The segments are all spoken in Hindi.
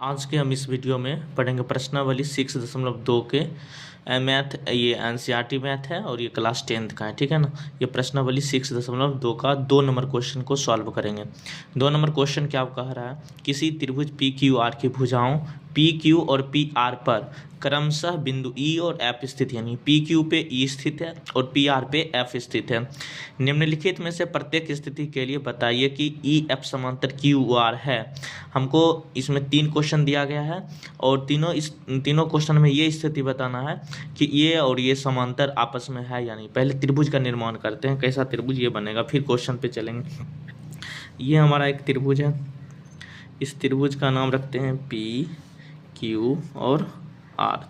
आज के हम इस वीडियो में पढ़ेंगे प्रश्नावली 6.2 के मैथ। ये एनसीईआरटी मैथ है और ये क्लास 10th का है, ठीक है ना। ये प्रश्नावली 6.2 का 2 नंबर क्वेश्चन को सॉल्व करेंगे। 2 नंबर क्वेश्चन क्या कह रहा है, किसी त्रिभुज पी क्यू आर की भुजाओं पी क्यू और पी आर पर क्रमशः बिंदु ई और एफ स्थित, यानी पी क्यू पे ई स्थित है और पी आर पे एफ स्थित है। निम्नलिखित में से प्रत्येक स्थिति के लिए बताइए कि ई एफ समांतर क्यू आर है। हमको इसमें 3 क्वेश्चन दिया गया है और तीनों क्वेश्चन में ये स्थिति बताना है कि ये और ये समांतर आपस में है या नहीं। पहले त्रिभुज का निर्माण करते हैं, कैसा त्रिभुज ये बनेगा, फिर क्वेश्चन पे चलेंगे। ये हमारा एक त्रिभुज है, इस त्रिभुज का नाम रखते हैं पी क्यू और आर।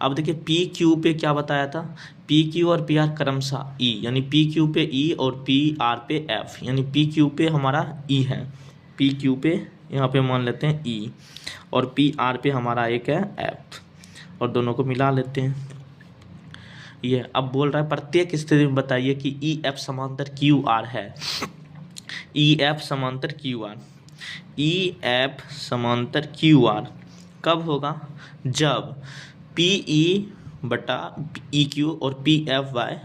अब देखिए पी क्यू पे क्या बताया था, पी क्यू और पी आर क्रमशः ई, यानी पी क्यू पे ई और पी आर पे एफ, यानी पी क्यू पे हमारा ई है, पी क्यू पे यहाँ पे मान लेते हैं ई और पी आर पे हमारा एक है एफ, और दोनों को मिला लेते हैं। ये अब बोल रहा है प्रत्येक स्थिति में बताइए कि ई एफ समांतर क्यू आर है। ई एफ समांतर क्यू आर, ई एफ समांतर क्यू आर कब होगा, जब पी ई बटा ई क्यू और P F by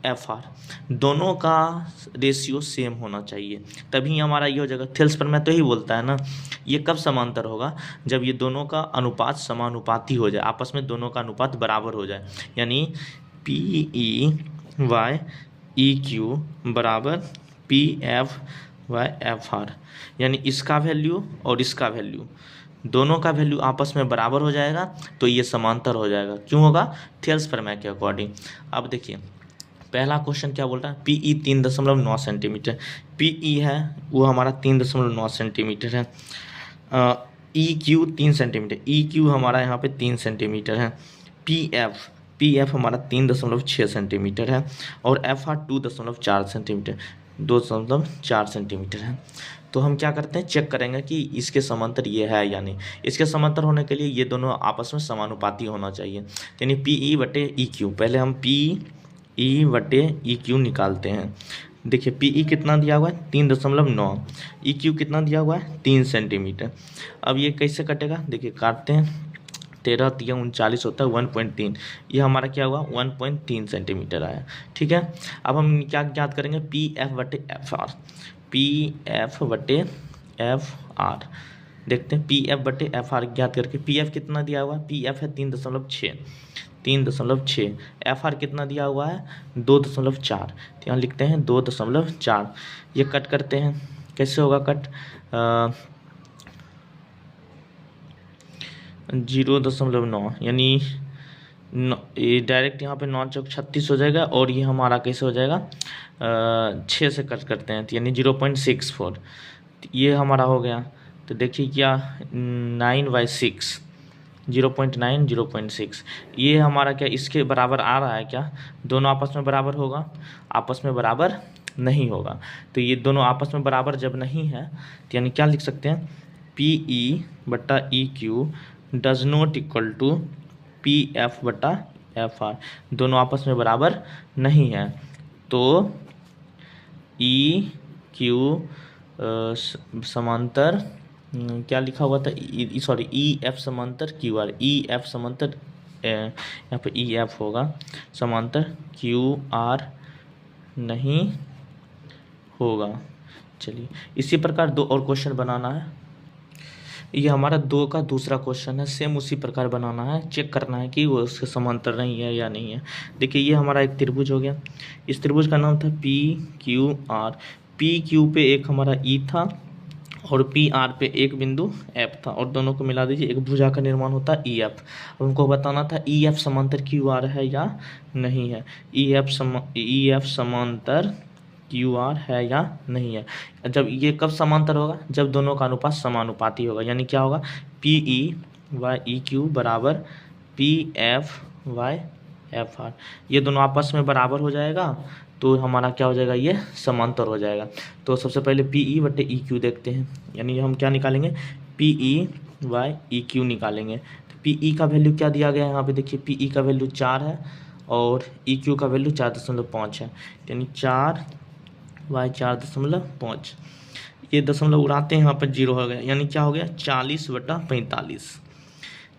F R दोनों का रेशियो सेम होना चाहिए, तभी हमारा ये हो जाएगा। थेल्स पर मैं तो यही बोलता है ना, ये कब समांतर होगा, जब ये दोनों का अनुपात समानुपाती हो जाए, आपस में दोनों का अनुपात बराबर हो जाए, यानी P E Y E Q बराबर P F Y F R, यानी इसका वैल्यू और इसका वैल्यू दोनों का वैल्यू आपस में बराबर हो जाएगा, तो ये समांतर हो जाएगा। क्यों होगा, थेल्स प्रमेय के अकॉर्डिंग। अब देखिए पहला क्वेश्चन क्या बोल रहा है, P E 3.9 centimetre, P E है वो हमारा 3.9 सेंटीमीटर है, E Q 3 centimetre, E Q हमारा यहाँ पे 3 सेंटीमीटर है, पी एफ हमारा 3.6 सेंटीमीटर है और एफ आर 2.4 सेंटीमीटर, 2.4 सेंटीमीटर है। तो हम क्या करते हैं, चेक करेंगे कि इसके समांतर ये है या नहीं। इसके समांतर होने के लिए ये दोनों आपस में समानुपाती होना चाहिए, यानी पी ई बटे ई क्यू। पहले हम पी ई बटे ई क्यू निकालते हैं। देखिए पी ई कितना दिया हुआ है 3.9, ई क्यू कितना दिया हुआ है 3 सेंटीमीटर। अब ये कैसे कटेगा, देखिए काटते हैं, 13 3 39 होता है 1.3, ये हमारा क्या हुआ 1.3 सेंटीमीटर आया, ठीक है। अब हम क्या ज्ञात करेंगे, पी एफ बटे एफ आर, पी एफ बटे एफ आर देखते हैं, पी एफ बटे एफ आर ज्ञात करके, पी एफ कितना दिया हुआ है, पी एफ है 3.6, एफ आर कितना दिया हुआ है 2.4, तो यहाँ लिखते हैं 2.4। ये कट करते हैं, कैसे होगा कट, 0.9, यानी ये डायरेक्ट यहाँ पे 9 चौक 36 हो जाएगा, और ये हमारा कैसे हो जाएगा 6 से कट करते हैं, तो यानी 0.64, ये हमारा हो गया। तो देखिए क्या 9/6, 0.9 0.6, ये हमारा क्या इसके बराबर आ रहा है क्या, दोनों आपस में बराबर होगा, आपस में बराबर नहीं होगा। तो ये दोनों आपस में बराबर जब नहीं है, तो यानी क्या लिख सकते हैं, पी ई बटा E Q does not equal to P F बटा एफ आर, दोनों आपस में बराबर नहीं है। तो ई क्यू समांतर क्या लिखा हुआ था, सॉरी ई एफ समांतर क्यू आर, ई एफ समांतर यहाँ पे ई एफ होगा, समांतर क्यू आर नहीं होगा। चलिए इसी प्रकार 2 और क्वेश्चन बनाना है। ये हमारा 2 का दूसरा क्वेश्चन है, सेम उसी प्रकार बनाना है, चेक करना है कि वो उसके समांतर नहीं है या नहीं है। देखिए ये हमारा एक त्रिभुज हो गया, इस त्रिभुज का नाम था P Q R, P Q पे एक हमारा ई था और पी आर पे एक बिंदु एफ था, और दोनों को मिला दीजिए, एक भुजा का निर्माण होता है ई एफ। हमको बताना था ई एफ समांतर क्यू आर है या नहीं है, ई एफ समांतर क्यू आर है या नहीं है। जब ये कब समांतर होगा, जब दोनों का अनुपात समानुपाती होगा, यानी क्या होगा, P E Y E Q बराबर P F Y F R, ये दोनों आपस में बराबर हो जाएगा, तो हमारा क्या हो जाएगा, ये समांतर हो जाएगा। तो सबसे पहले पी ई बटे ई क्यू देखते हैं, यानी हम क्या निकालेंगे, P E Y E Q निकालेंगे। तो पी ई का वैल्यू क्या दिया गया है यहाँ पे, देखिए पी ई का वैल्यू 4 है और ई क्यू का वैल्यू 4.5 है, यानी 4 बाई 4.5, ये दशमलव उड़ाते हैं, यहाँ पर 0 हो गया, यानी क्या हो गया 40/45।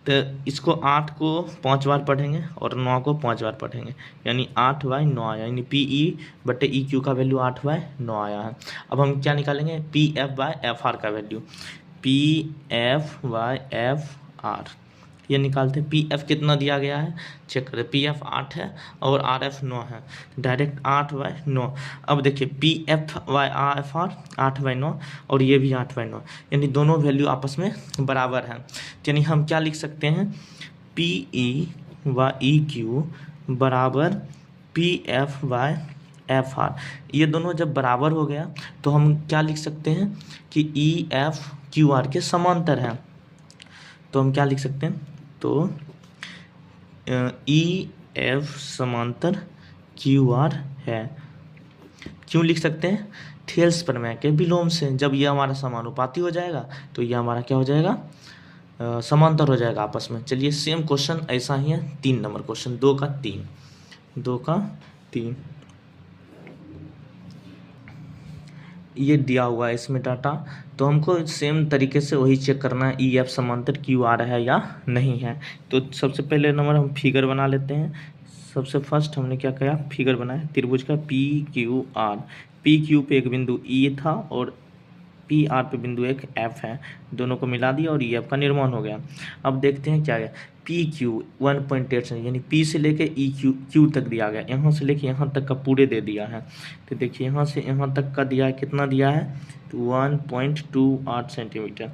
तो इसको 8 को 5 बार पढ़ेंगे और 9 को 5 बार पढ़ेंगे, यानी 8/9 आया, यानी PE/EQ का वैल्यू 8/9 आया है। अब हम क्या निकालेंगे, PF/FR का वैल्यू, PF/FR ये निकालते हैं। PF कितना दिया गया है चेक करें, PF 8 है और RF 9 है, डायरेक्ट 8/9। अब देखिए PF/FR 8/9 और ये भी 8/9, यानी दोनों वैल्यू आपस में बराबर हैं। यानी हम क्या लिख सकते हैं, PE/EQ बराबर PF/FR। ये दोनों जब बराबर हो गया तो हम क्या लिख सकते हैं कि EF/QR के समांतर हैं। तो हम क्या लिख सकते हैं, तो EF समांतर QR है। क्यों लिख सकते हैं, थेल्स प्रमेय के विलोम से। जब ये हमारा समानुपाती हो जाएगा तो ये हमारा क्या हो जाएगा, समांतर हो जाएगा आपस में। चलिए सेम क्वेश्चन ऐसा ही है, 3 नंबर क्वेश्चन, 2 का 3 ये दिया हुआ है इसमें डाटा। तो हमको सेम तरीके से वही चेक करना है EF समांतर QR है या नहीं है। तो सबसे पहले नंबर हम फिगर बना लेते हैं। सबसे फर्स्ट हमने क्या किया, फिगर बनाया त्रिभुज का PQR। PQ पे एक बिंदु E था और PR पे बिंदु एक F है, दोनों को मिला दिया और EF का निर्माण हो गया। अब देखते हैं क्या है, PQ 1.8 यानी P से लेके Q तक दिया गया, यहाँ से लेके यहाँ तक का पूरे दे दिया है। तो देखिए यहाँ से यहाँ तक का दिया है, कितना दिया है, तो 1.28 सेंटीमीटर।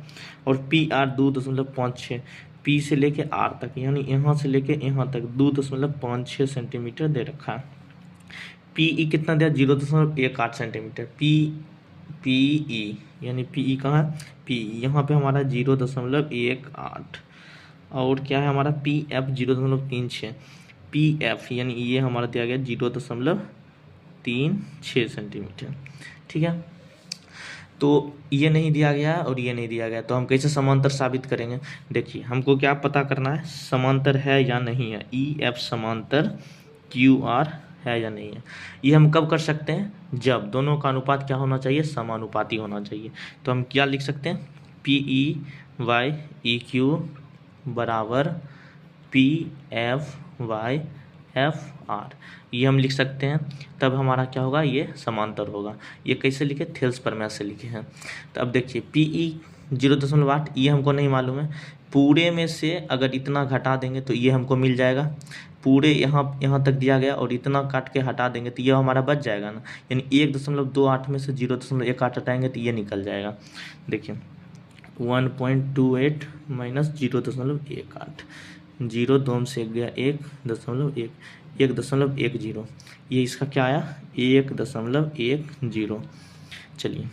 और PR 2.56, P से लेके R तक, यानी यहाँ से लेके यहाँ तक 2.56 सेंटीमीटर दे रखा है। PE कितना दिया, 0.18 सेंटीमीटर। PE यानी PE कहाँ है, PE यहाँ पे हमारा 0.18। और क्या है हमारा PF 0.36। PF यानी ये हमारा दिया गया 0.36 सेंटीमीटर। ठीक है, तो ये नहीं दिया गया है और ये नहीं दिया गया, तो हम कैसे समांतर साबित करेंगे। देखिए हमको क्या पता करना है, समांतर है या नहीं है, EF समांतर QR है या नहीं है। ये हम कब कर सकते हैं, जब दोनों का अनुपात क्या होना चाहिए, समानुपाती होना चाहिए। तो हम क्या लिख सकते हैं, PE/EQ बराबर PF/FR, ये हम लिख सकते हैं। तब हमारा क्या होगा, ये समांतर होगा। ये कैसे लिखे, थेल्स प्रमेय से लिखे हैं। तो अब देखिए PE 0.8 ये हमको नहीं मालूम है, पूरे में से अगर इतना घटा देंगे तो ये हमको मिल जाएगा। पूरे यहाँ तक दिया गया और इतना काट के हटा देंगे तो ये हमारा बच जाएगा ना, यानी 1.28 में से 0.18 हटाएंगे तो ये निकल जाएगा। देखिए 1.28 माइनस 0.18, 0 2 से 1 गया 1.1, 1.10, ये इसका क्या आया 1.10। चलिए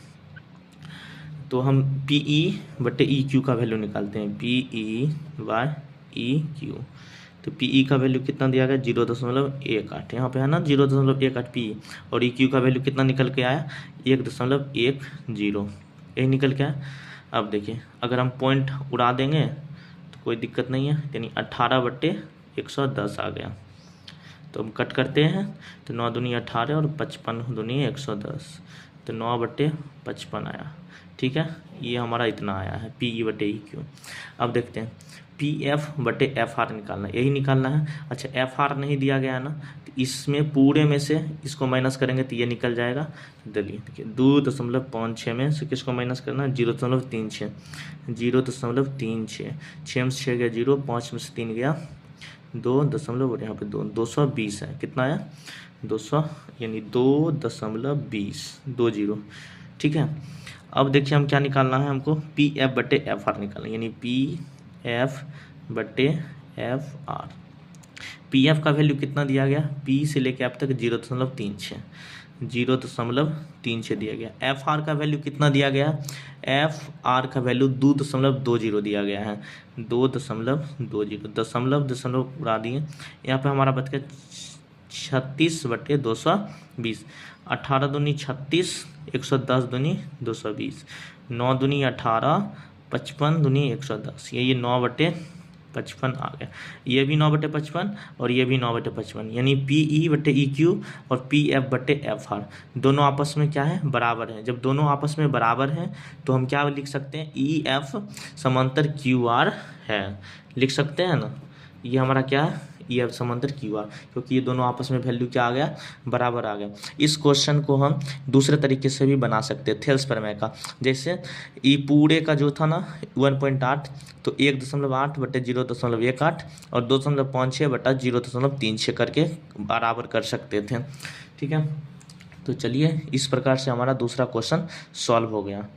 तो हम PE/EQ का वैल्यू निकालते हैं, PE/EQ। तो PE का वैल्यू कितना दिया गया 0.18, यहाँ पे है ना 0.18 PE, और EQ का वैल्यू कितना निकल के आया 1.10, यही निकल के आया। अब देखिए अगर हम पॉइंट उड़ा देंगे तो कोई दिक्कत नहीं है, यानी 18/110 आ गया। तो हम कट करते हैं तो 9 दूनी 18 और 55 दूनी 110, तो 9/55 आया। ठीक है, ये हमारा इतना आया है PE/EQ। अब देखते हैं PF/FR निकालना, यही निकालना है। अच्छा FR नहीं दिया गया है ना, तो इसमें पूरे में से इसको माइनस करेंगे तो ये निकल जाएगा। देखिए 2.56 में से किसको माइनस करना है 0.36, 0.36, 6 में से 6 गया 0, 5 में से 3 गया 2 और यहाँ पे 220 है, कितना आया 200, यानी 2.20। ठीक है, अब देखिए हम क्या निकालना है, हमको PF/FR निकालना है, यानी PF/FR। PF का वैल्यू कितना दिया गया, P से लेके F तक 0.36 दिया गया। FR का वैल्यू कितना दिया गया, FR का वैल्यू 2.20 दिया गया है, 2.20, दशमलव उड़ा दिए। यहाँ पे हमारा बच गया 36/220, 18 दूनी 36, 110 दूनी 220, 9 दूनी 18, 55 दूनी 110, ये 9/220 55 आ गया। ये भी 9/55 और ये भी 9/55, यानी PE/EQ और PF/FR दोनों आपस में क्या है, बराबर है। जब दोनों आपस में बराबर हैं तो हम क्या लिख सकते हैं, EF समांतर QR है, लिख सकते हैं ना। ये हमारा क्या है, EF समांतर QR, क्योंकि ये दोनों आपस में वैल्यू क्या आ गया, बराबर आ गया। इस क्वेश्चन को हम दूसरे तरीके से भी बना सकते हैं, थेल्स प्रमेय का। जैसे ये पूरे का जो था ना 1.8, तो 1.8/0.18 और 2.56/0.36 करके बराबर कर सकते थे, ठीक है। तो चलिए इस प्रकार से हमारा दूसरा क्वेश्चन सॉल्व हो गया।